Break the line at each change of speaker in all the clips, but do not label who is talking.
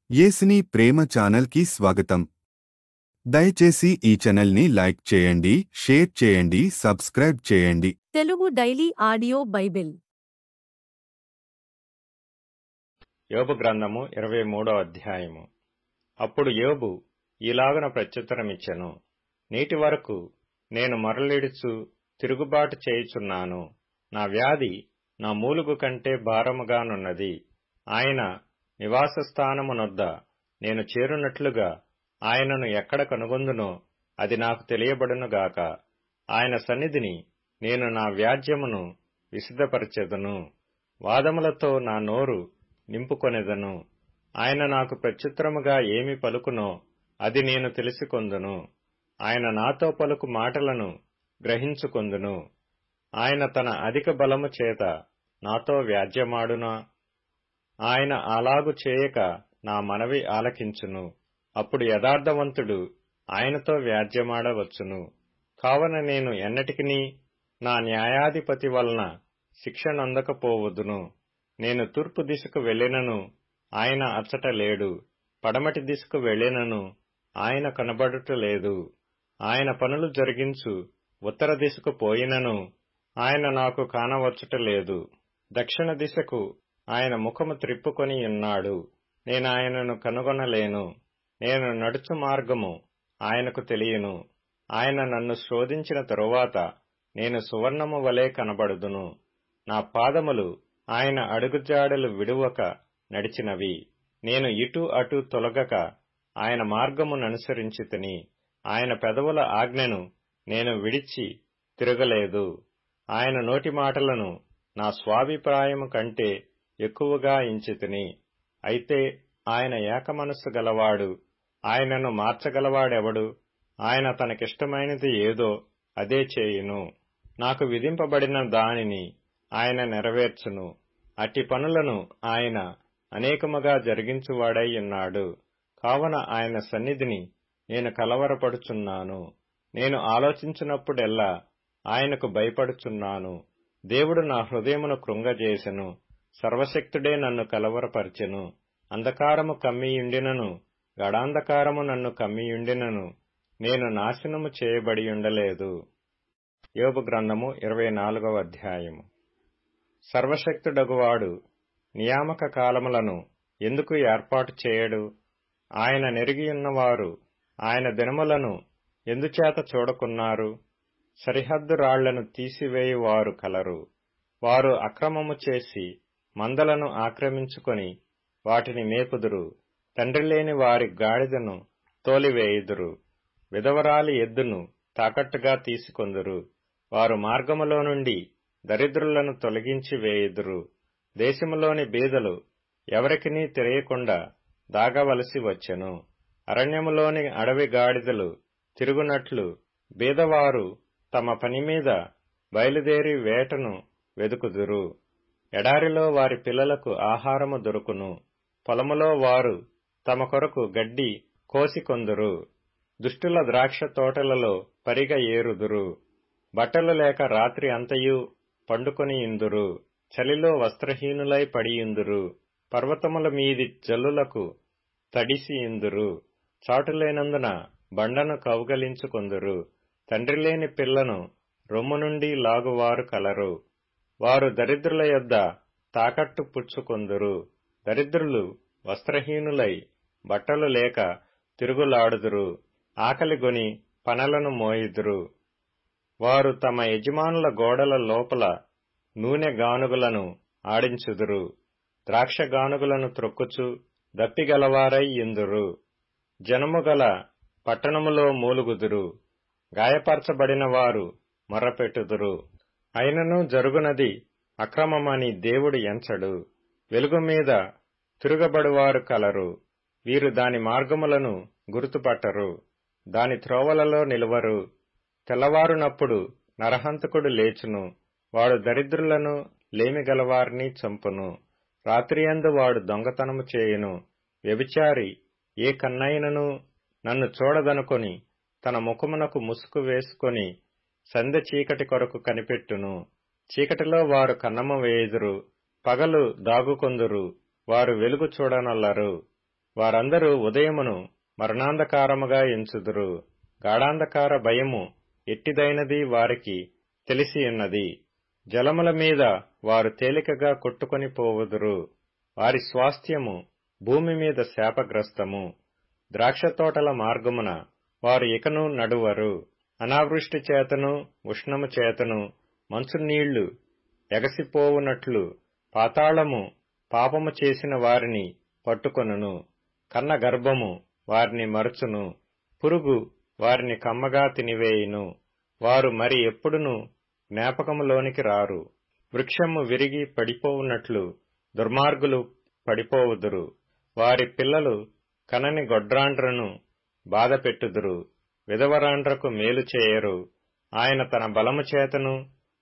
యేసుని ప్రేమ ఛానల్ కి స్వాగతం. దయచేసి ఈ ఛానల్ ని లైక్ చేయండి, షేర్ చేయండి, సబ్స్క్రైబ్ చేయండి.
తెలుగు డైలీ ఆడియో బైబిల్
యోబు గ్రంథము 23వ అధ్యాయము. అప్పుడు యోబు ఈలాగున ప్రత్యుత్తరమిచ్చెను. నేటి వరకు నేను మొరలిడుచు తిరుగుబాటు చేయుచున్నాను. నా వ్యాధి నా మూలుగు కంటే భారముగానున్నది. ఆయన నివాస స్థానమునొద్ద నేను చేరునట్లుగా ఆయనను ఎక్కడ కనుగొందునో అది నాకు తెలియబడునుగాక. ఆయన సన్నిధిని నేను నా వ్యాజ్యమును విశుద్ధపరచెదను, వాదములతో నా నోరు నింపుకొనెదను. ఆయన నాకు ప్రత్యుత్తరముగా ఏమి పలుకునో అది నేను తెలుసుకొందును. ఆయన నాతో పలుకు మాటలను గ్రహించుకొందును. ఆయన తన అధిక బలము చేత నాతో వ్యాజ్యమాడునా? ఆయన అలాగు చేయక నా మనవి ఆలకించును. అప్పుడు యథార్థవంతుడు ఆయనతో వ్యాజ్యమాడవచ్చును. కావున నేను ఎన్నటికినీ నా న్యాయాధిపతి వలన శిక్షనందకపోవదును. నేను తూర్పు దిశకు వెళ్ళినను ఆయన అచ్చట లేడు, పడమటి దిశకు వెళ్ళినను ఆయన కనబడుటలేదు. ఆయన పనులు జరిగించు ఉత్తర దిశకు పోయినను ఆయన నాకు కానవచ్చుటలేదు. దక్షిణ దిశకు ఆయన ముఖము త్రిప్పుకొని ఉన్నాడు, నేను ఆయనను కనుగొనలేను. నేను నడుచు మార్గము ఆయనకు తెలియను. ఆయన నన్ను శోధించిన తరువాత నేను సువర్ణము వలె కనబడుదును. నా పాదములు ఆయన అడుగుజాడలు విడువక నడిచినవి. నేను ఇటు అటు తొలగక ఆయన మార్గముననుసరించితిని. ఆయన పెదవుల ఆజ్ఞను నేను విడిచి తిరగలేదు. ఆయన నోటి మాటలను నా స్వాభిప్రాయము కంటే ఎక్కువగా ఎంచితిని. అయితే ఆయన ఏకమనస్సు గలవాడు, ఆయనను మార్చగలవాడెవడు? ఆయన తనకిష్టమైనది ఏదో అదే చేయును. నాకు విధింపబడిన దానిని ఆయన నెరవేర్చును. అట్టి పనులను ఆయన అనేకముగా జరిగించువాడై ఉన్నాడు. కావున ఆయన సన్నిధిని నేను కలవరపడుచున్నాను. నేను ఆలోచించినప్పుడెల్లా ఆయనకు భయపడుచున్నాను. దేవుడు నా హృదయమును కృంగజేసెను, సర్వశక్తుడే నన్ను కలవరపరచెను. అంధకారము కమ్మియుండినను, గడాంధకారము నన్ను కమ్మియుండినను నేను నాశనము చేయబడియుండలేదు. యోబు గ్రంథము 24వ అధ్యాయము. సర్వశక్తుడగువాడు నియామక కాలములను ఎందుకు ఏర్పాటు చేయడు? ఆయన నెరిగియున్నవారు ఆయన దినములను ఎందుచేత చూడకున్నారు? సరిహద్దు రాళ్లను తీసివేయువారు కలరు. వారు అక్రమము చేసి మందలను ఆక్రమించుకొని వాటిని మేపుదురు. తండ్రిలేని వారి గాడిదను తోలివేయుదురు. విధవరాలి ఎద్దును తాకట్టుగా తీసుకొందురు. వారు మార్గములో నుండి దరిద్రులను తొలగించి వేయుదురు. దేశములోని బీదలు ఎవరికినీ తెలియకుండా దాగవలసి వచ్చెను. అరణ్యములోని అడవి గాడిదలు తిరుగునట్లు బీదవారు తమ పనిమీద బయలుదేరి వేటను వెదుకుదురు. ఎడారిలో వారి పిల్లలకు ఆహారము దొరుకును. పొలములో వారు తమ కొరకు గడ్డి కోసికొందురు. దుష్టుల ద్రాక్ష తోటలలో పరిగ ఏరుదురు. బట్టలు లేక రాత్రి అంతయు పండుకొనియుందురు. చలిలో వస్త్రహీనులై పడియుందురు. పర్వతముల మీది జల్లులకు తడిసియుందురు. చాటులేనందున బండను కౌగలించుకొందురు. తండ్రిలేని పిల్లను రొమ్ము నుండి లాగువారు కలరు. వారు దరిద్రుల యొద్ద తాకట్టు పుచ్చుకొందురు. దరిద్రులు వస్త్రహీనులై బట్టలు లేక తిరుగులాడుదురు. ఆకలిగొని పనలను మోయుదురు. వారు తమ యజమానుల గోడల లోపల నూనె గానుగులను ఆడించుదురు. ద్రాక్ష గానుగులను త్రొక్కుచు దప్పిగలవారై యుందురు. జనముగల పట్టణములో మూలుగుదురు. గాయపరచబడిన వారు మొర్రపెట్టుదురు. అయినను జరుగునది అక్రమమని దేవుడు ఎంచడు. వెలుగు మీద తిరుగబడువారు కలరు. వీరు దాని మార్గములను గుర్తుపట్టరు, దాని త్రోవలలో నిలువరు. తెల్లవారునప్పుడు నరహంతకుడు లేచును. వాడు దరిద్రులను లేమిగలవారిని చంపును. రాత్రియందు వాడు దొంగతనము చేయును. వ్యభిచారి ఏ కన్నైనను నన్ను చూడదనుకొని తన ముఖమునకు ముసుగు వేసుకొని సంధ్య చీకటి కొరకు కనిపెట్టును. చీకటిలో వారు కన్నము వేయుదురు, పగలు దాగుకొందురు. వారు వెలుగు చూడనల్లరు. వారందరూ ఉదయమును మరణాంధకారముగా ఎంచుదురు. గాఢాంధకార భయము ఎట్టిదైనది వారికి తెలిసియున్నది. జలముల మీద వారు తేలికగా కొట్టుకొని పోవుదురు. వారి స్వాస్థ్యము భూమి మీద శాపగ్రస్తము. ద్రాక్షతోటల మార్గమున వారు ఇకను నడువరు. అనావృష్టి చేతను ఉష్ణము చేతను మంచునీళ్లు ఎగసిపోవునట్లు పాతాళము పాపము చేసిన వారిని పట్టుకొనును. కన్న గర్భము వారిని మరచును. పురుగు వారిని కమ్మగా తినివేయును. వారు మరి ఎప్పుడునూ జ్ఞాపకములోనికి రారు. వృక్షము విరిగి పడిపోవునట్లు దుర్మార్గులు పడిపోవుదురు. వారి పిల్లలు కనని గొడ్రాండ్రను బాధపెట్టుదురు. విధవరాండ్రకు మేలు చేయరు. ఆయన తన బలము చేతను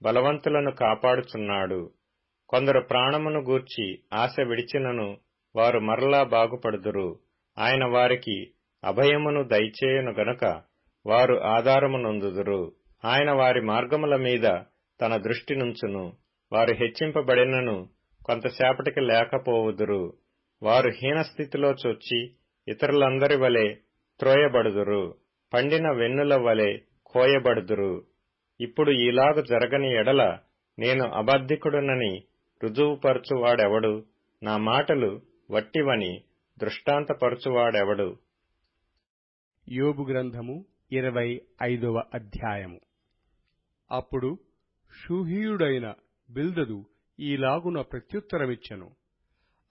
బలవంతులను కాపాడుచున్నాడు. కొందరు ప్రాణమును గూర్చి ఆశ విడిచినను వారు మరలా బాగుపడుదురు. ఆయన వారికి అభయమును దయచేయును గనుక వారు ఆధారము నొందుదురు. ఆయన వారి మార్గముల మీద తన దృష్టి నుంచును. వారు హెచ్చింపబడినను కొంతసేపటికి లేకపోవుదురు. వారు హీనస్థితిలో చొచ్చి ఇతరులందరి వలె త్రోయబడుదురు. పండిన వెన్నుల వలె కోయబడుదురు. ఇప్పుడు ఈలాగు జరగని ఎడల నేను అబద్ధికుడునని రుజువుపరచువాడెవడు? నా మాటలు వట్టివని దృష్టాంతపరచువాడెవడు?
యోబు గ్రంథము 25వ అధ్యాయము. అప్పుడు షూహీయుడైన బిల్దదు ఈలాగున ప్రత్యుత్తరమిచ్చెను.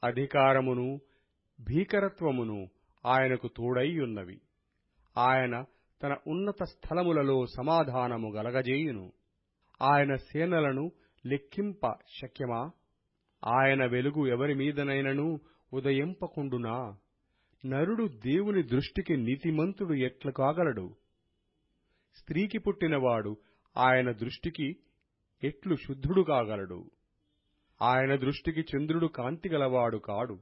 అధికారమును భీకరత్వమును ఆయనకు తోడైయున్నవి. ఆయన తన ఉన్నత స్థలములలో సమాధానము గలగజేయును. ఆయన సేనలను లెక్కింప శక్యమా? ఆయన వెలుగు ఎవరి మీదనైనను ఉదయింపకుండునా? నరుడు దేవుని దృష్టికి నీతిమంతుడు ఎట్ల కాగలడు? స్త్రీకి పుట్టినవాడు ఆయన దృష్టికి ఎట్లు శుద్ధుడు కాగలడు? ఆయన దృష్టికి చంద్రుడు కాంతిగలవాడు కాడు,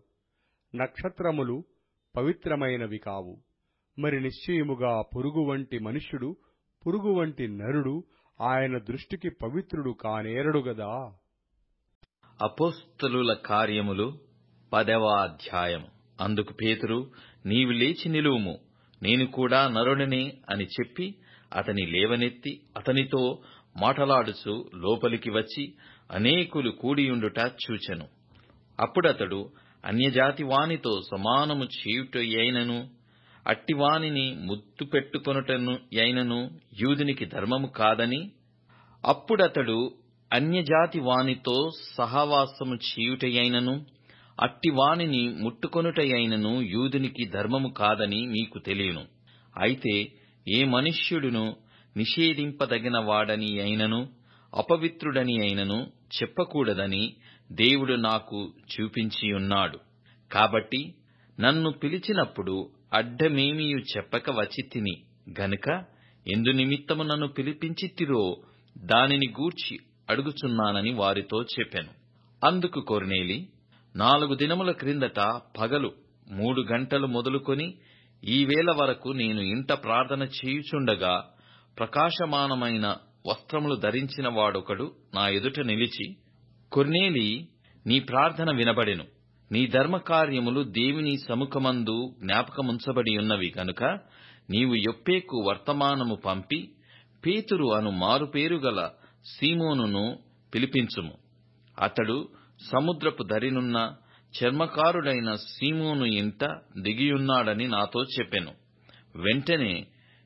నక్షత్రములు పవిత్రమైనవి కావు. మరి నిశ్చయముగా పురుగు వంటి మనుష్యుడు, పురుగు వంటి నరుడు ఆయన దృష్టికి పవిత్రుడు కానేరడు గదా.
అపోస్తలుల కార్యములు 10వ అధ్యాయం. అందుకు పేతురు, నీవు లేచి నిలువుము, నేను కూడా నరుడనే అని చెప్పి అతని లేవనెత్తి అతనితో మాటలాడుచు లోపలికి వచ్చి అనేకులు కూడియుండుట చూచెను. అప్పుడతడు అన్యజాతి వానితో సమానము చేయుటయైనను అట్టివానిని ముద్దు పెట్టుకొనుటను అయినను యూదునికి ధర్మము కాదని, అప్పుడతడు అన్యజాతి వానితో సహవాసము చేయుటయైనను అట్టివానిని ముట్టుకొనుటయైనను యూదునికి ధర్మము కాదని మీకు తెలియను. అయితే ఏ మనుష్యుడును నిషేధింపదగిన వాడని అయినను అపవిత్రుడని అయినను చెప్పకూడదని దేవుడు నాకు చూపించియున్నాడు. కాబట్టి నన్ను పిలిచినప్పుడు అడ్డమేమియు చెప్పక వచ్చితిని గనుక ఎందునిమిత్తము నన్ను పిలిపించితిరో దానిని గూర్చి అడుగుచున్నానని వారితో చెప్పెను. అందుకు కొర్నేలి, 4 దినముల క్రిందట పగలు 3 గంటలు మొదలుకొని ఈ వేళ వరకు నేను ఇంట ప్రార్థన చేయుచుండగా ప్రకాశమానమైన వస్త్రములు ధరించిన వాడొకడు నా ఎదుట నిలిచి, కొర్నేలి, నీ ప్రార్థన వినబడెను. నీ ధర్మకార్యములు దేవుని సముఖమందు జ్ఞాపకముంచబడి ఉన్నవి గనుక నీవు యొప్పేకు వర్తమానము పంపి పేతురు అను మారుపేరు గల సీమోనును పిలిపించుము. అతడు సముద్రపు దరినున్న చర్మకారుడైన సీమోను ఇంట దిగియున్నాడని నాతో చెప్పెను. వెంటనే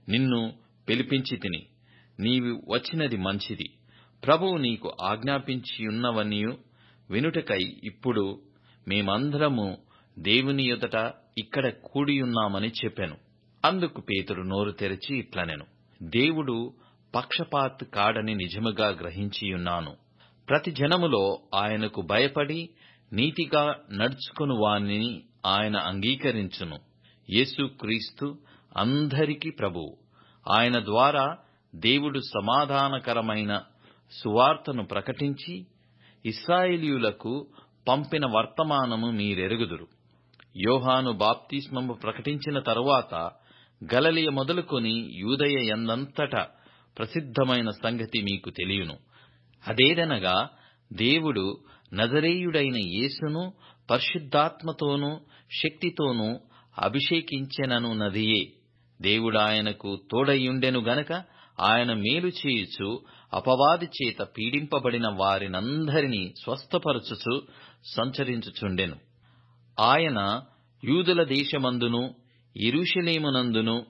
నిన్ను పిలిపించితిని. నీవు వచ్చినది మంచిది. ప్రభువు నీకు ఆజ్ఞాపించియున్నవనియు వినుటకై ఇప్పుడు మేమందరము దేవుని ఎదుట ఇక్కడ కూడియున్నామని చెప్పెను. అందుకు పేతురు నోరు తెరచి ఇట్లనెను, దేవుడు పక్షపాత్ కాడని నిజముగా గ్రహించియున్నాను. ప్రతి జనములో ఆయనకు భయపడి నీతిగా నడుచుకుని వానిని ఆయన అంగీకరించును. యేసుక్రీస్తు అందరికీ ప్రభువు. ఆయన ద్వారా దేవుడు సమాధానకరమైన సువార్తను ప్రకటించి ఇశ్రాయేలీయులకు పంపిన వర్తమానము మీరెరుగుదురు. యోహాను బాప్తిస్మము ప్రకటించిన తరువాత గలిలయ మొదలుకొని యూదయ యందంతటా ప్రసిద్ధమైన సంగతి మీకు తెలియను. అదేదనగా దేవుడు నజరేయుడైన యేసును పరిశుద్ధాత్మతోనూ శక్తితోనూ అభిషేకించెననున్నదియే. దేవుడాయనకు తోడయుండెను గనక ఆయన మేలు చేయుచు అపవాది చేత పీడింపబడిన వారినందరినీ స్వస్థపరచుచు సంచరించుచుండెను. ఆయన యూదుల దేశమందును యెరూషలేమునందును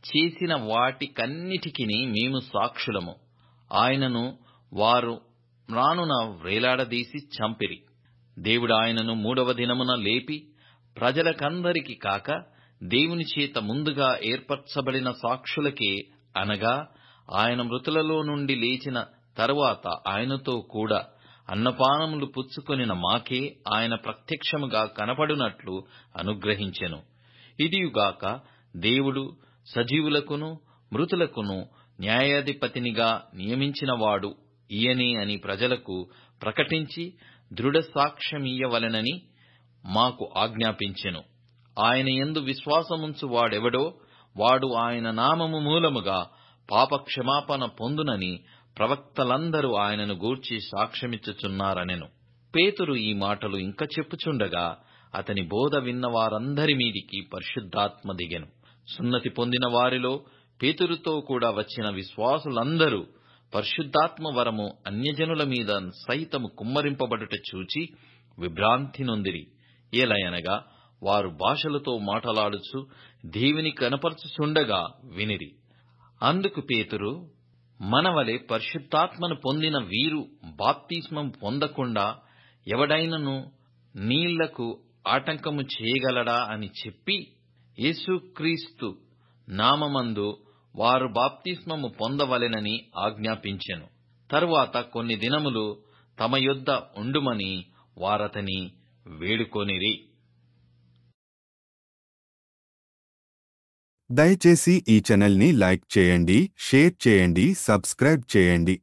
చేసిన వాటికన్నిటికిని మేము సాక్షులము. ఆయనను వారు మ్రానున వ్రేలాడదీసి చంపిరి. దేవుడాయనను మూడవ దినమున లేపి ప్రజలకందరికి కాక దేవుని చేత ముందుగా ఏర్పరచబడిన సాక్షులకే, అనగా ఆయన మృతులలో నుండి లేచిన తరువాత ఆయనతో కూడా అన్నపానములు పుచ్చుకొనిన మాకే ఆయన ప్రత్యక్షముగా కనపడునట్లు అనుగ్రహించెను. ఇదియుగాక దేవుడు సజీవులకును మృతులకును న్యాయాధిపతినిగా నియమించినవాడు ఈయనే అని ప్రజలకు ప్రకటించి దృఢ సాక్ష్యమియ్యవలెనని మాకు ఆజ్ఞాపించెను. ఆయన యందు విశ్వాసముంచు వాడెవడో వాడు ఆయన నామము మూలముగా పాపక్షమాపణ పొందునని ప్రవక్తలందరూ ఆయనను గూర్చి సాక్ష్యమిచ్చుచున్నారనెను. పేతురు ఈ మాటలు ఇంక చెప్పుచుండగా అతని బోధ విన్న వారందరి మీదికి పరిశుద్ధాత్మ దిగెను. సున్నతి పొందిన వారిలో పేతురుతో కూడా వచ్చిన విశ్వాసులందరూ పరిశుద్ధాత్మ వరము అన్యజనుల మీద సైతము కుమ్మరింపబడుట చూచి విభ్రాంతి నొందిరి. ఏలయనగా వారు భాషలతో మాటలాడుచు దేవుని కనపరచుచుండగా వినిరి. అందుకు పేతురు, మనవలె పరిశుద్ధాత్మను పొందిన వీరు బాప్తిస్మం పొందకుండా ఎవడైనను నీళ్లకు ఆటంకము చేయగలడా అని చెప్పి యేసుక్రీస్తు నామమందు వారు బాప్తిస్మము పొందవలెనని ఆజ్ఞాపించెను. తరువాత కొన్ని దినములు తమ యొద్ద ఉండుమని వారతని వేడుకొనిరి.
దయచేసి ఈ ఛానల్ని లైక్ చేయండి, షేర్ చేయండి, సబ్స్క్రైబ్ చేయండి.